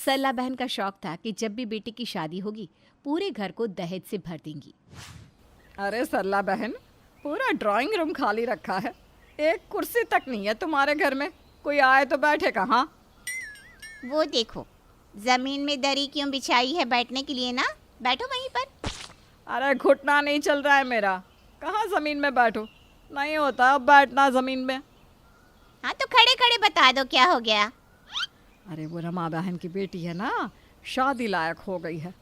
सरला बहन का शौक था कि जब भी बेटी की शादी होगी पूरे घर को दहेज से भर देंगी। अरे सरला बहन, पूरा ड्राइंग रूम खाली रखा है, एक कुर्सी तक नहीं है तुम्हारे घर में। कोई आए तो बैठे कहाँ? वो देखो, जमीन में दरी क्यों बिछाई है बैठने के लिए ना, बैठो वहीं पर। अरे घुटना नहीं चल रहा है मेरा, कहाँ ज़मीन में बैठो, नहीं होता अब बैठना ज़मीन में। हाँ तो खड़े खड़े बता दो क्या हो गया। अरे वो रमा बहन की बेटी है ना, शादी लायक हो गई है,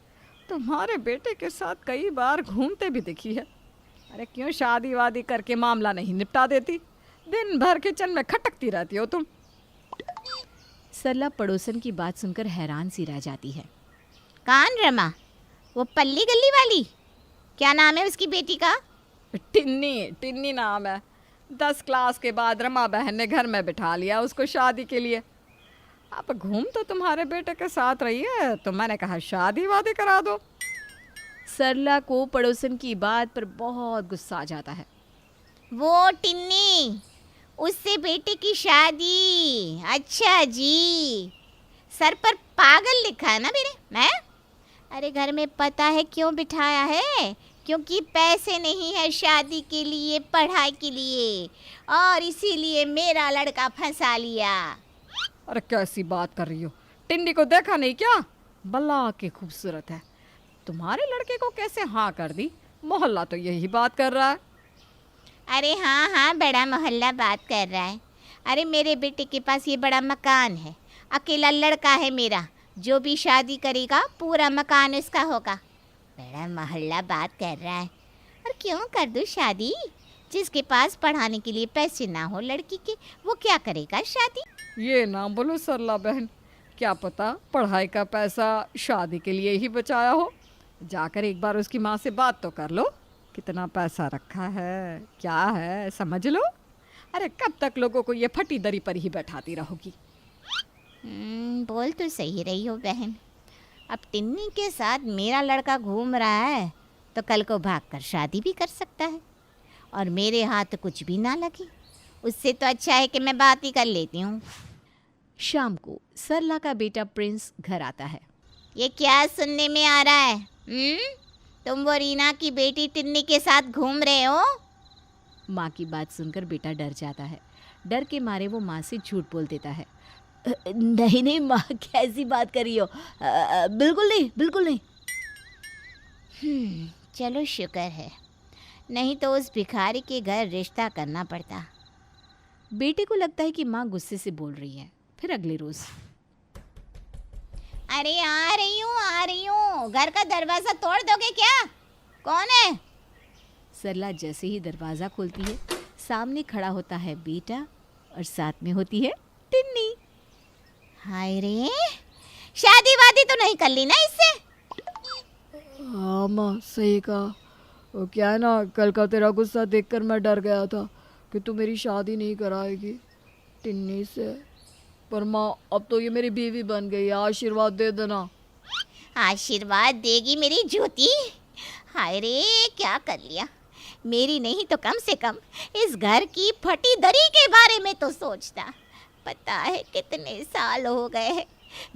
तुम्हारे बेटे के साथ कई बार घूमते भी दिखी है। अरे क्यों शादी वादी करके मामला नहीं निपटा देती? दिन भर किचन में खटकती रहती हो तुम। सरला पड़ोसन की बात सुनकर हैरान सी रह जाती है। कान रमा, वो पल्ली गली वाली, क्या नाम है उसकी बेटी का? टिन्नी, टिन्नी नाम है। 10 क्लास के बाद रमा बहन ने घर में बिठा लिया उसको शादी के लिए। अब घूम तो तुम्हारे बेटे के साथ रही है, तो मैंने कहा शादी वादी करा दो। सरला को पड़ोसन की बात पर बहुत गुस्सा आ जाता है। वो टिन्नी, उससे बेटे की शादी? अच्छा जी, सर पर पागल लिखा है ना मेरे। मैं अरे घर में पता है क्यों बिठाया है? क्योंकि पैसे नहीं है शादी के लिए, पढ़ाई के लिए, और इसीलिए मेरा लड़का फंसा लिया। अरे कैसी बात कर रही हो? टिंडी को देखा नहीं क्या? बल्ला के खूबसूरत है, तुम्हारे लड़के को कैसे हाँ कर दी? मोहल्ला तो यही बात कर रहा है। अरे हाँ हाँ, बड़ा मोहल्ला बात कर रहा है। अरे मेरे बेटे के पास ये बड़ा मकान है, अकेला लड़का है मेरा, जो भी शादी करेगा पूरा मकान उसका होगा। बड़ा मोहल्ला बात कर रहा है। और क्यों कर दूँ शादी? जिसके पास पढ़ाने के लिए पैसे ना हो लड़की के, वो क्या करेगा शादी? ये ना बोलो सरला बहन, क्या पता पढ़ाई का पैसा शादी के लिए ही बचाया हो। जाकर एक बार उसकी माँ से बात तो कर लो, कितना पैसा रखा है, क्या है, समझ लो। अरे कब तक लोगों को ये फटी दरी पर ही बैठाती रहोगी? बोल तो सही रही हो बहन। अब टिन्नी के साथ मेरा लड़का घूम रहा है तो कल को भागकर शादी भी कर सकता है, और मेरे हाथ कुछ भी ना लगे। उससे तो अच्छा है कि मैं बात ही कर लेती हूँ। शाम को सरला का बेटा प्रिंस घर आता है। ये क्या सुनने में आ रहा है? तुम वो रीना की बेटी टिन्नी के साथ घूम रहे हो? माँ की बात सुनकर बेटा डर जाता है। डर के मारे वो माँ से झूठ बोल देता है। नहीं नहीं माँ, कैसी बात कर रही हो? बिल्कुल नहीं, बिल्कुल नहीं। चलो शुक्र है, नहीं तो उस भिखारी के घर रिश्ता करना पड़ता। बेटे को लगता है कि माँ गुस्से से बोल रही है। फिर अगले रोज, अरे आ रही हूँ आ रही हूँ, घर का दरवाज़ा तोड़ दोगे क्या? कौन है? सरला जैसे ही दरवाज़ा खोलती है, सामने खड़ा होता है बेटा और साथ में होती है टिन्नी। हाय रे, शादी वादी तो नहीं कर ली ना इससे? हाँ माँ, सही कहा। वो क्या है ना, कल का तेरा गुस्सा देखकर मैं डर गया था कि तू मेरी शादी नहीं कराएगी टिन्नी से। पर माँ, अब तो ये मेरी बीवी बन गई, आशीर्वाद दे देना। आशीर्वाद देगी मेरी ज्योति? हाय रे, क्या कर लिया। मेरी नहीं तो कम से कम इस घर की फटी दरी के बारे में तो सोचता। पता है कितने साल हो गए हैं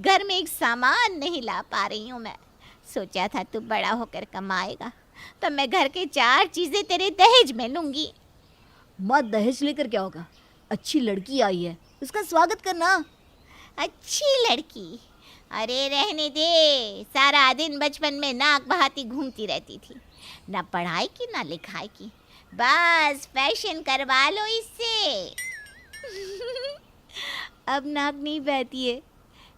घर में एक सामान नहीं ला पा रही हूँ मैं। सोचा था तू बड़ा होकर कमाएगा तो मैं घर के 4 चीज़ें तेरे दहेज में लूँगी। माँ, दहेज लेकर क्या होगा? अच्छी लड़की आई है, उसका स्वागत करना। अच्छी लड़की? अरे रहने दे, सारा दिन बचपन में नाक बहाती घूमती रहती थी, ना पढ़ाई की ना लिखाई की, बस फैशन करवा लो इससे। अब नाक नहीं बहती है,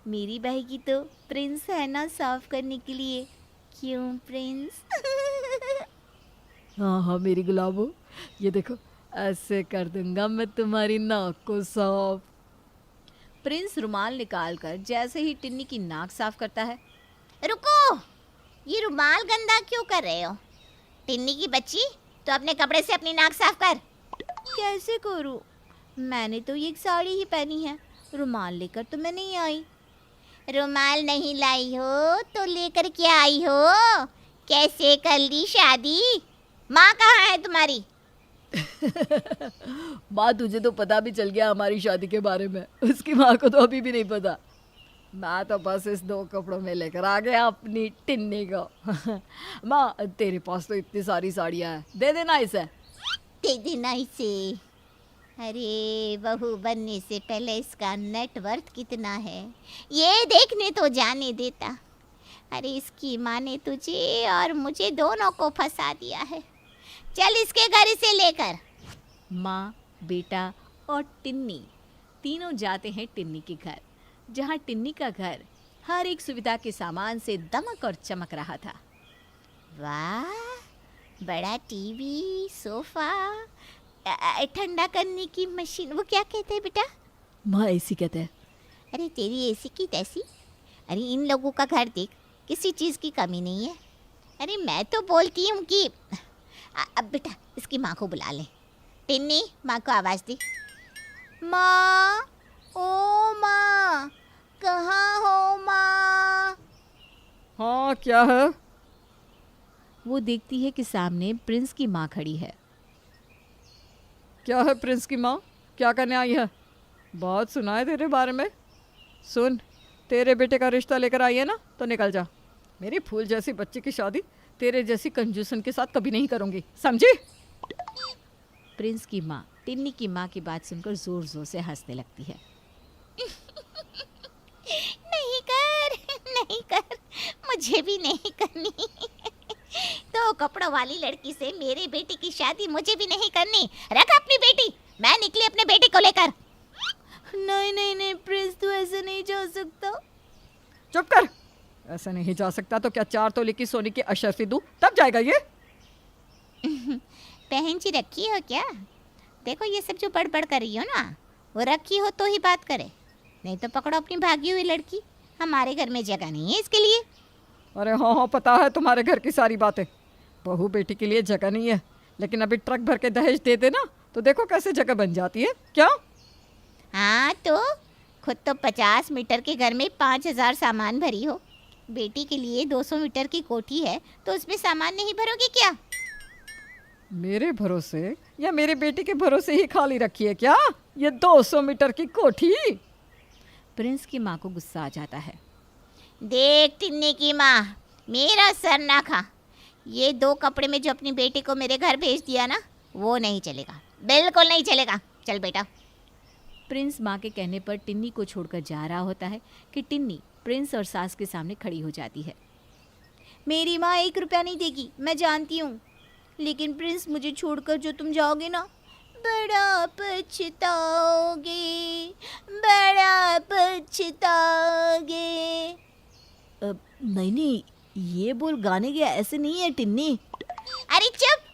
मेरी बहेगी तो प्रिंस है ना साफ करने के लिए। क्यों प्रिंस? हाँ हाँ मेरी गुलाबो, ये देखो ऐसे कर दूंगा मैं तुम्हारी नाक को साफ। प्रिंस रुमाल निकालकर जैसे ही टिन्नी की नाक साफ करता है। रुको, ये रुमाल गंदा क्यों कर रहे हो? टिन्नी की बच्ची, तो अपने कपड़े से अपनी नाक साफ कर। कैसे करूं? मैंने तो ये साड़ी ही पहनी है, रुमाल लेकर तो मैं नहीं आई। रुमाल नहीं लाई हो तो लेकर क्या आई हो? कैसे कर ली शादी? माँ कहाँ है तुम्हारी? माँ, तुझे तो पता भी चल गया हमारी शादी के बारे में, उसकी माँ को तो अभी भी नहीं पता। मैं तो बस इस 2 कपड़ों में लेकर आ गया अपनी टिन्नी को। माँ, तेरे पास तो इतनी सारी साड़ियाँ हैं, दे देना इसे। दे देना इसे। अरे बहू बनने से पहले इसका नेटवर्थ कितना है ये देखने तो जाने देता। अरे इसकी माँ ने तुझे और मुझे दोनों को फंसा दिया है। चल इसके घर इसे लेकर। माँ, बेटा और टिन्नी तीनों जाते हैं टिन्नी के घर, जहाँ टिन्नी का घर हर एक सुविधा के सामान से दमक और चमक रहा था। वाह, बड़ा टीवी, सोफा, ठंडा करने की मशीन, वो क्या कहते हैं बेटा? माँ, ऐसी कहते हैं। अरे तेरी ऐसी की तैसी। अरे इन लोगों का घर देख, किसी चीज़ की कमी नहीं है। अरे मैं तो बोलती हूँ कि अब बेटा इसकी माँ को बुला ले। टिन्नी, माँ को आवाज़ दे। माँ, ओ माँ, कहाँ हो माँ? हाँ, क्या है? वो देखती है कि सामने प्रिंस की माँ खड़ी है। क्या है प्रिंस की माँ, क्या करने आई है? बहुत सुना है तेरे बारे में। सुन, तेरे बेटे का रिश्ता लेकर आई है ना, तो निकल जा। मेरी फूल जैसी बच्ची की शादी तेरे जैसी कंजूसन के साथ कभी नहीं करूँगी, समझी? प्रिंस की माँ टिन्नी की माँ की बात सुनकर जोर जोर से हंसने लगती है। नहीं कर, नहीं कर, मुझे भी नहीं करनी। तो कपड़ों वाली लड़की से मेरे बेटे की शादी मुझे भी नहीं करनी। रख अपनी बेटी, मैं निकली अपने बेटे को लेकर। नहीं नहीं नहीं प्रिंस, तू ऐसे नहीं जा सकता। चुप कर। ऐसा नहीं जा सकता तो क्या 4 तोले की सोने की अशर्फी दूँ, तब जाएगा ये? बहन जी रखी हो क्या? देखो ये सब जो बड़बड़ कर रही हो ना, वो रखी हो तो ही बात करे, नहीं तो पकड़ो अपनी भागी हुई लड़की। हमारे घर में जगह नहीं है इसके लिए। अरे हाँ हाँ, पता है तुम्हारे घर की सारी बातें। बहू बेटी के लिए जगह नहीं है, लेकिन अभी ट्रक भर के दहेज दे देना तो देखो कैसे जगह बन जाती है। क्या? हाँ तो खुद तो 50 मीटर के घर में 5000 सामान भरी हो। बेटी के लिए 200 मीटर की कोठी है, तो उसमें सामान नहीं भरोगे क्या? मेरे भरोसे या मेरे बेटे के भरोसे ही खाली रखी है क्या ये 200 मीटर की कोठी? प्रिंस की माँ को गुस्सा आ जाता है। देख टिन्नी की माँ, मेरा सर ना खा। ये 2 कपड़े में जो अपनी बेटी को मेरे घर भेज दिया ना, वो नहीं चलेगा, बिल्कुल नहीं चलेगा। चल बेटा। प्रिंस माँ के कहने पर टिन्नी को छोड़कर जा रहा होता है कि टिन्नी प्रिंस और सास के सामने खड़ी हो जाती है। मेरी माँ 1 रुपया नहीं देगी, मैं जानती हूँ, लेकिन प्रिंस मुझे छोड़कर जो तुम जाओगे ना, बड़ा पछताओगे, बड़ा पछताओगे। नहीं नहीं, ये बोल गाने के ऐसे नहीं है टिन्नी। अरे चुप,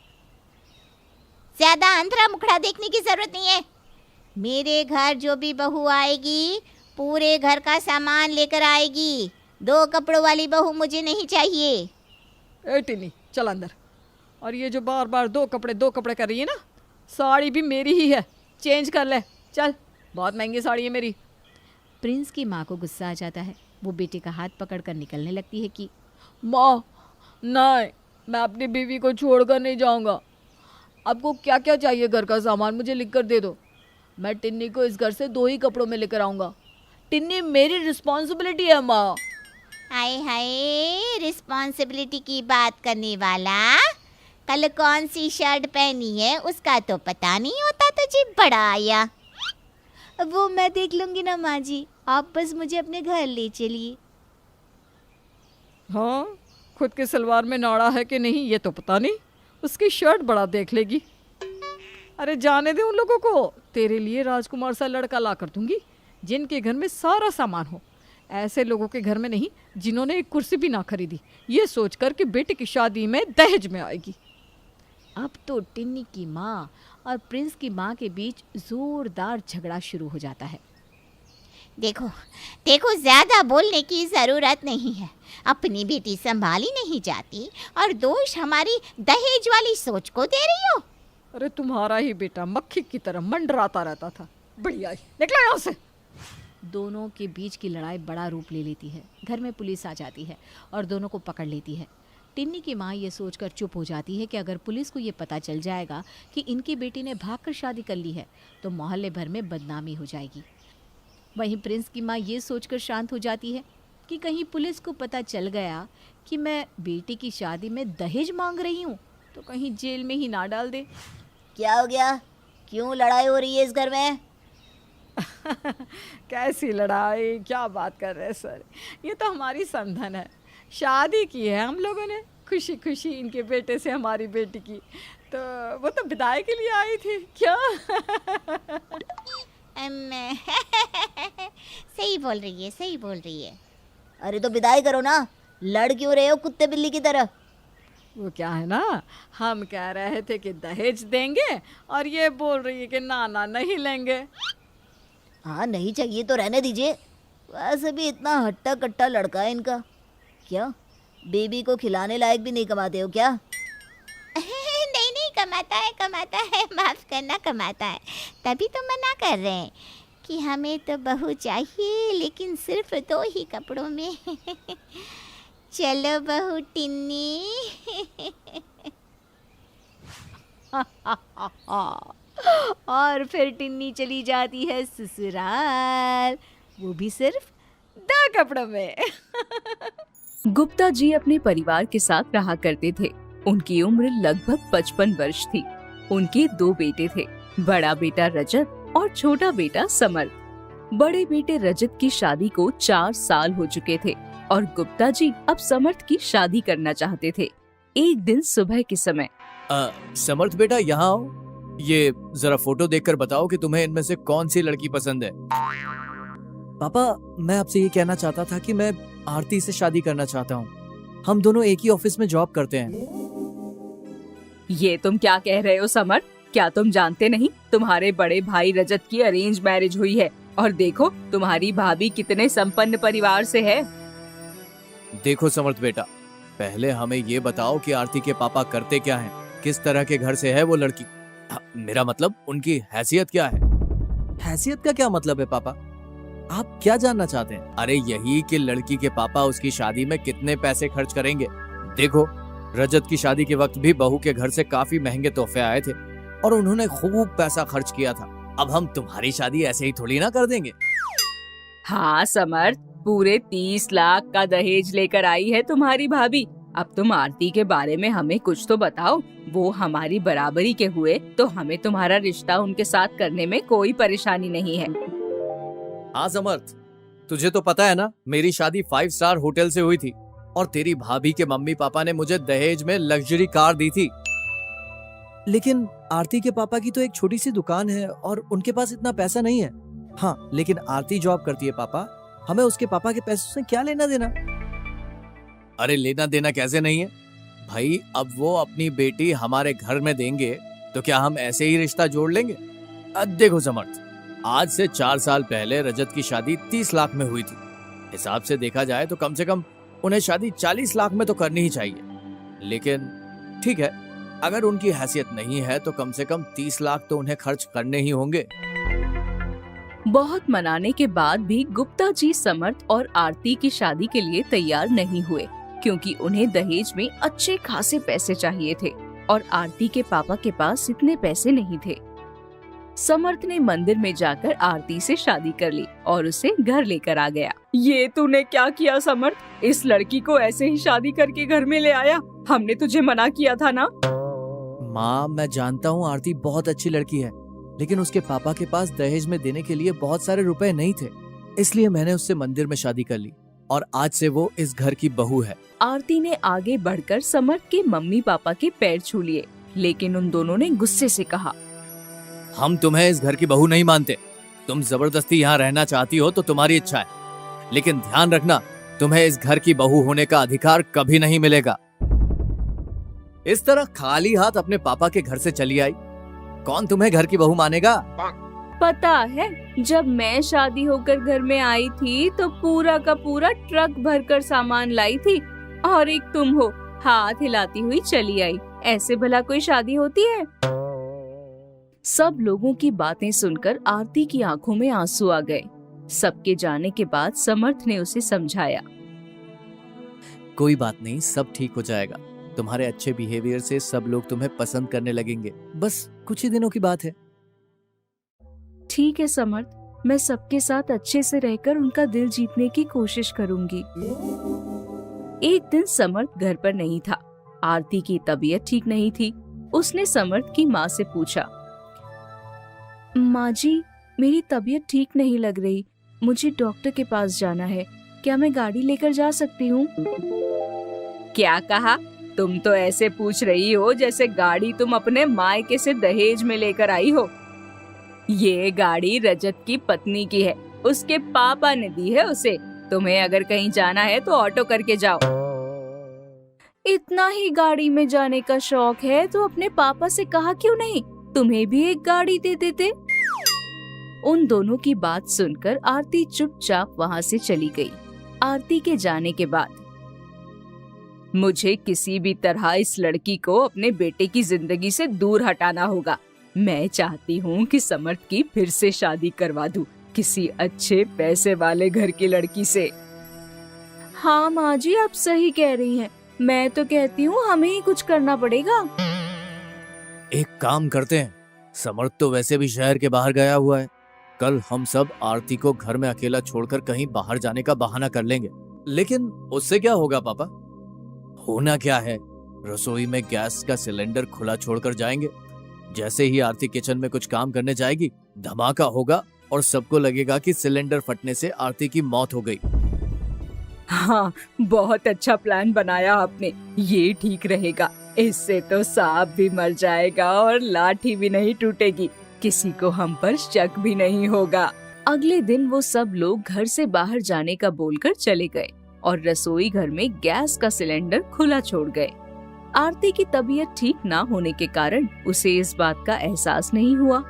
ज्यादा अंतरा मुखड़ा देखने की जरूरत नहीं है। मेरे घर जो भी बहू आएगी पूरे घर का सामान लेकर आएगी। 2 कपड़ों वाली बहू मुझे नहीं चाहिए। ए टिनी, चल अंदर। और ये जो बार बार 2 कपड़े कर रही है ना, साड़ी भी मेरी ही है, चेंज कर ले। चल, बहुत महंगी साड़ी है मेरी। प्रिंस की माँ को गुस्सा आ जाता है। वो बेटे का हाथ पकड़कर निकलने लगती है कि माँ नहीं, मैं अपनी बीवी को छोड़कर नहीं जाऊँगा। आपको क्या क्या चाहिए घर का सामान मुझे लिख कर दे दो, मैं टिन्नी को इस घर से 2 ही कपड़ों में लेकर आऊँगा। टिन्नी मेरी रिस्पॉन्सिबिलिटी है माँ। हाय हाय, रिस्पॉन्सिबिलिटी की बात करने वाला, कल कौन सी शर्ट पहनी है उसका तो पता नहीं होता तुझे, बड़ा आया। वो मैं देख लूँगी ना माँ जी, आप बस मुझे अपने घर ले चलिए। हाँ, खुद के सलवार में नाड़ा है कि नहीं ये तो पता नहीं, उसकी शर्ट बड़ा देख लेगी। अरे जाने दे उन लोगों को, तेरे लिए राजकुमार सा लड़का ला कर दूंगी जिनके घर में सारा सामान हो। ऐसे लोगों के घर में नहीं जिन्होंने एक कुर्सी भी ना खरीदी, ये सोचकर कि बेटे की शादी में दहेज में आएगी। अब तो टिन्नी की माँ और प्रिंस की माँ के बीच जोरदार झगड़ा शुरू हो जाता है। देखो देखो, ज्यादा बोलने की जरूरत नहीं है। अपनी बेटी संभाली नहीं जाती और दोष हमारी दहेज वाली सोच को दे रही हो। अरे तुम्हारा ही बेटा मक्खी की तरह मंडराता रहता था। बढ़िया, निकलो यहाँ से। दोनों के बीच की लड़ाई बड़ा रूप ले लेती है। घर में पुलिस आ जाती है और दोनों को पकड़ लेती है। टिन्नी की माँ ये सोचकर चुप हो जाती है कि अगर पुलिस को ये पता चल जाएगा कि इनकी बेटी ने भागकर शादी कर ली है तो मोहल्ले भर में बदनामी हो जाएगी। वहीं प्रिंस की माँ ये सोचकर शांत हो जाती है कि कहीं पुलिस को पता चल गया कि मैं बेटी की शादी में दहेज मांग रही हूँ तो कहीं जेल में ही ना डाल दे। क्या हो गया? क्यों लड़ाई हो रही है इस घर में? कैसी लड़ाई, क्या बात कर रहे हैं सर? ये तो हमारी समधन है, शादी की है हम लोगों ने खुशी खुशी इनके बेटे से हमारी बेटी की, तो वो तो विदाई के लिए आई थी क्या? सही बोल रही है, सही बोल रही है। अरे तो विदाई करो ना, लड़ क्यों रहे हो कुत्ते बिल्ली की तरह? वो क्या है ना, हम कह रहे थे कि दहेज देंगे और ये बोल रही है कि ना ना नहीं लेंगे। हाँ, नहीं चाहिए तो रहने दीजिए। वैसे भी इतना हट्टा कट्टा लड़का है इनका। क्या बेबी को खिलाने लायक भी नहीं कमाते हो क्या? नहीं नहीं, कमाता है, माफ करना, कमाता है। तभी तो मना कर रहे हैं कि हमें तो बहू चाहिए, लेकिन सिर्फ 2 ही कपड़ों में। चलो बहू टिन्नी। और फिर टिन्नी चली जाती है ससुराल, वो भी सिर्फ 2 कपड़ों में। गुप्ता जी अपने परिवार के साथ रहा करते थे। उनकी उम्र लगभग 55 वर्ष थी। उनके 2 बेटे थे, बड़ा बेटा रजत और छोटा बेटा समर्थ। बड़े बेटे रजत की शादी को 4 साल हो चुके थे और गुप्ता जी अब समर्थ की शादी करना चाहते थे। एक दिन सुबह के समय, समर्थ बेटा यहाँ आओ, ये जरा फोटो देखकर बताओ कि तुम्हें इनमें से कौन सी लड़की पसंद है। पापा, मैं आपसे ये कहना चाहता था कि मैं आरती से शादी करना चाहता हूँ। हम दोनों एक ही ऑफिस में जॉब करते हैं। ये तुम क्या कह रहे हो समर्थ? क्या तुम जानते नहीं तुम्हारे बड़े भाई रजत की अरेंज मैरिज हुई है और देखो तुम्हारी भाभी कितने संपन्न परिवार से है। देखो समर्थ बेटा, पहले हमें ये बताओ कि आरती के पापा करते क्या हैं, किस तरह के घर से है वो लड़की। मेरा मतलब उनकी हैसियत क्या है। हैसियत का क्या मतलब है पापा? आप क्या जानना चाहते हैं? अरे यही कि लड़की के पापा उसकी शादी में कितने पैसे खर्च करेंगे। देखो, रजत की शादी के वक्त भी बहू के घर से काफी महंगे तोहफे आए थे और उन्होंने खूब पैसा खर्च किया था। अब हम तुम्हारी शादी ऐसे ही थोड़ी ना कर देंगे। हाँ समर्थ, पूरे 30 लाख का दहेज लेकर आई है तुम्हारी भाभी। अब तुम आरती के बारे में हमें कुछ तो बताओ। वो हमारी बराबरी के हुए तो हमें तुम्हारा रिश्ता उनके साथ करने में कोई परेशानी नहीं है। हाँ समर्थ, तुझे तो पता है ना, मेरी शादी 5 स्टार होटल से हुई थी और तेरी भाभी के मम्मी पापा ने मुझे दहेज में लग्जरी कार दी थी। लेकिन आरती के पापा की तो एक छोटी सी दुकान है और उनके पास इतना पैसा नहीं है। हाँ, लेकिन आरती जॉब करती है पापा, हमें उसके पापा के पैसों से क्या लेना देना। अरे लेना देना कैसे नहीं है भाई, अब वो अपनी बेटी हमारे घर में देंगे तो क्या हम ऐसे ही रिश्ता जोड़ लेंगे? देखो समर्थ, आज से 4 साल पहले रजत की शादी 30 लाख में हुई थी। हिसाब से देखा जाए तो कम से कम उन्हें शादी 40 लाख में तो करनी ही चाहिए। लेकिन ठीक है, अगर उनकी हैसियत नहीं है तो कम से कम 30 लाख तो उन्हें खर्च करने ही होंगे। बहुत मनाने के बाद भी गुप्ता जी समर्थ और आरती की शादी के लिए तैयार नहीं हुए, क्योंकि उन्हें दहेज में अच्छे खासे पैसे चाहिए थे और आरती के पापा के पास इतने पैसे नहीं थे। समर्थ ने मंदिर में जाकर आरती से शादी कर ली और उसे घर लेकर आ गया। ये तूने क्या किया समर्थ? इस लड़की को ऐसे ही शादी करके घर में ले आया? हमने तुझे मना किया था ना। माँ, मैं जानता हूँ आरती बहुत अच्छी लड़की है, लेकिन उसके पापा के पास दहेज में देने के लिए बहुत सारे रुपए नहीं थे, इसलिए मैंने उससे मंदिर में शादी कर ली और आज से वो इस घर की बहू है। आरती ने आगे बढ़कर समर्थ के मम्मी पापा के पैर छू लिए, लेकिन उन दोनों ने गुस्से से कहा, हम तुम्हें इस घर की बहू नहीं मानते। तुम जबरदस्ती यहाँ रहना चाहती हो तो तुम्हारी इच्छा है, लेकिन ध्यान रखना, तुम्हें इस घर की बहू होने का अधिकार कभी नहीं मिलेगा। इस तरह खाली हाथ अपने पापा के घर से चली आई, कौन तुम्हें घर की बहू मानेगा? पता है, जब मैं शादी होकर घर में आई थी तो पूरा का पूरा ट्रक भरकर सामान लाई थी और एक तुम हो हाथ हिलाती हुई चली आई। ऐसे भला कोई शादी होती है? सब लोगों की बातें सुनकर आरती की आंखों में आंसू आ गए। सबके जाने के बाद समर्थ ने उसे समझाया, कोई बात नहीं, सब ठीक हो जाएगा। तुम्हारे अच्छे बिहेवियर से सब लोग तुम्हें पसंद करने लगेंगे, बस कुछ ही दिनों की बात है। ठीक है समर्थ, मैं सबके साथ अच्छे से रहकर उनका दिल जीतने की कोशिश करूंगी। एक दिन समर्थ घर पर नहीं था। आरती की तबीयत ठीक नहीं थी। उसने समर्थ की माँ से पूछा, माँ जी, मेरी तबीयत ठीक नहीं लग रही, मुझे डॉक्टर के पास जाना है, क्या मैं गाड़ी लेकर जा सकती हूँ? क्या कहा? तुम तो ऐसे पूछ रही हो जैसे गाड़ी तुम अपने मायके से दहेज में लेकर आई हो। ये गाड़ी रजत की पत्नी की है, उसके पापा ने दी है उसे। तुम्हें अगर कहीं जाना है तो ऑटो करके जाओ। इतना ही गाड़ी में जाने का शौक है तो अपने पापा से कहा क्यों नहीं, तुम्हें भी एक गाड़ी दे देते। उन दोनों की बात सुनकर आरती चुपचाप वहाँ से चली गई। आरती के जाने के बाद मुझे किसी भी तरह इस लड़की को अपने बेटे की जिंदगी से दूर हटाना होगा। मैं चाहती हूँ कि समर्थ की फिर से शादी करवा दूँ किसी अच्छे पैसे वाले घर की लड़की से। हाँ माँ जी, आप सही कह रही हैं। मैं तो कहती हूँ हमें ही कुछ करना पड़ेगा। एक काम करते हैं, समर्थ तो वैसे भी शहर के बाहर गया हुआ है। कल हम सब आरती को घर में अकेला छोड़कर कहीं बाहर जाने का बहाना कर लेंगे। लेकिन उससे क्या होगा पापा? होना क्या है, रसोई में गैस का सिलेंडर खुला छोड़कर जाएंगे। जैसे ही आरती किचन में कुछ काम करने जाएगी, धमाका होगा और सबको लगेगा कि सिलेंडर फटने से आरती की मौत हो गई। हाँ, बहुत अच्छा प्लान बनाया आपने, ये ठीक रहेगा। इससे तो सांप भी मर जाएगा और लाठी भी नहीं टूटेगी, किसी को हम पर शक भी नहीं होगा। अगले दिन वो सब लोग घर से बाहर जाने का बोलकर चले गए और रसोई घर में गैस का सिलेंडर खुला छोड़ गए। आरती की तबीयत ठीक ना होने के कारण उसे इस बात का एहसास नहीं हुआ।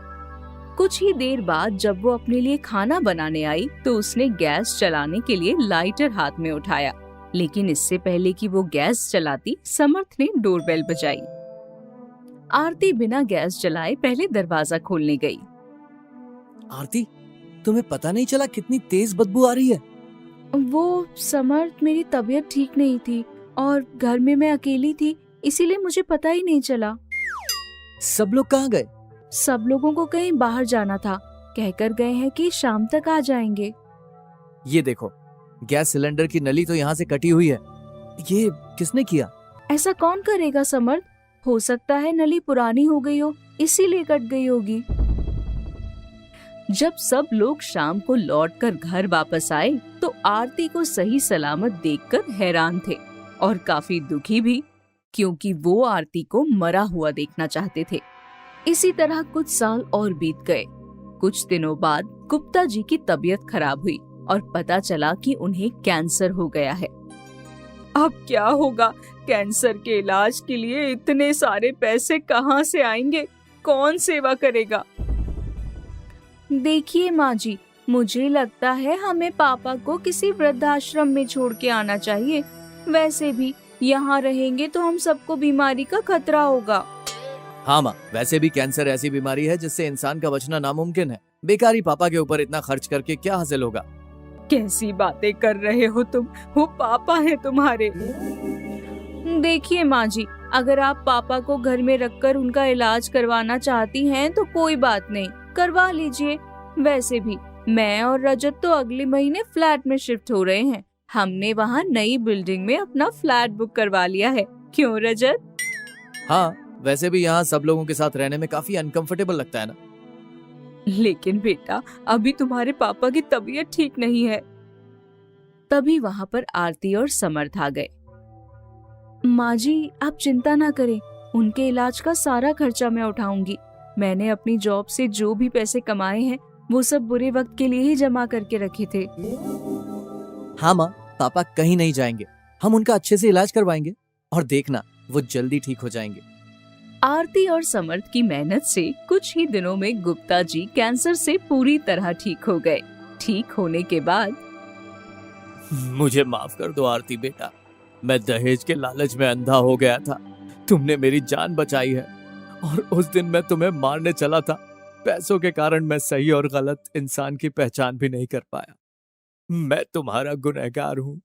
कुछ ही देर बाद जब वो अपने लिए खाना बनाने आई तो उसने गैस चलाने के लिए लाइटर हाथ में उठाया, लेकिन इससे पहले कि वो गैस चलाती, समर्थ ने डोरबेल बजाई। आरती बिना गैस जलाए पहले दरवाजा खोलने गई। आरती, तुम्हें पता नहीं चला कितनी तेज बदबू आ रही है? वो समर्थ, मेरी तबीयत ठीक नहीं थी और घर में मैं अकेली थी, इसीलिए मुझे पता ही नहीं चला। सब लोग कहाँ गए? सब लोगों को कहीं बाहर जाना था, कहकर गए हैं कि शाम तक आ जाएंगे। ये देखो, गैस सिलेंडर की नली तो यहाँ से कटी हुई है। ये किसने किया? ऐसा कौन करेगा समर्थ? हो सकता है नली पुरानी हो गई हो, इसीलिए कट गई होगी। जब सब लोग शाम को लौटकर घर वापस आए तो आरती को सही सलामत देखकर हैरान थे और काफी दुखी भी, क्योंकि वो आरती को मरा हुआ देखना चाहते थे। इसी तरह कुछ साल और बीत गए। कुछ दिनों बाद गुप्ता जी की तबीयत खराब हुई और पता चला कि उन्हें कैंसर हो गया है। अब क्या होगा? कैंसर के इलाज के लिए इतने सारे पैसे कहाँ से आएंगे? कौन सेवा करेगा? देखिए माँ जी, मुझे लगता है हमें पापा को किसी वृद्धाश्रम में छोड़ के आना चाहिए। वैसे भी यहाँ रहेंगे तो हम सबको बीमारी का खतरा होगा। हाँ माँ, वैसे भी कैंसर ऐसी बीमारी है जिससे इंसान का बचना नामुमकिन है। बेकारी पापा के ऊपर इतना खर्च करके क्या हासिल होगा? कैसी बातें कर रहे हो तुम? वो पापा है तुम्हारे। देखिए माँ जी, अगर आप पापा को घर में रखकर उनका इलाज करवाना चाहती हैं तो कोई बात नहीं, करवा लीजिए। वैसे भी मैं और रजत तो अगले महीने फ्लैट में शिफ्ट हो रहे हैं। हमने वहाँ नई बिल्डिंग में अपना फ्लैट बुक करवा लिया है। क्यों रजत? हाँ, वैसे भी यहाँ सब लोगों के साथ रहने में काफी अनकंफर्टेबल लगता है ना। लेकिन बेटा, अभी तुम्हारे पापा की तबीयत ठीक नहीं है। तभी वहाँ पर आरती और समर्थ आ गए। माँ जी, आप चिंता ना करें, उनके इलाज का सारा खर्चा मैं उठाऊंगी। मैंने अपनी जॉब से जो भी पैसे कमाए हैं वो सब बुरे वक्त के लिए ही जमा करके रखे थे। हाँ माँ, पापा कहीं नहीं जाएंगे, हम उनका अच्छे से इलाज करवाएंगे और देखना वो जल्दी ठीक हो जाएंगे। आरती और समर्थ की मेहनत से कुछ ही दिनों में गुप्ता जी कैंसर से पूरी तरह ठीक हो गए। ठीक होने के बाद, मुझे माफ कर दो आरती बेटा, मैं दहेज के लालच में अंधा हो गया था। तुमने मेरी जान बचाई है और उस दिन मैं तुम्हें मारने चला था। पैसों के कारण मैं सही और गलत इंसान की पहचान भी नहीं कर पाया। मैं तुम्हारा गुनहगार हूँ।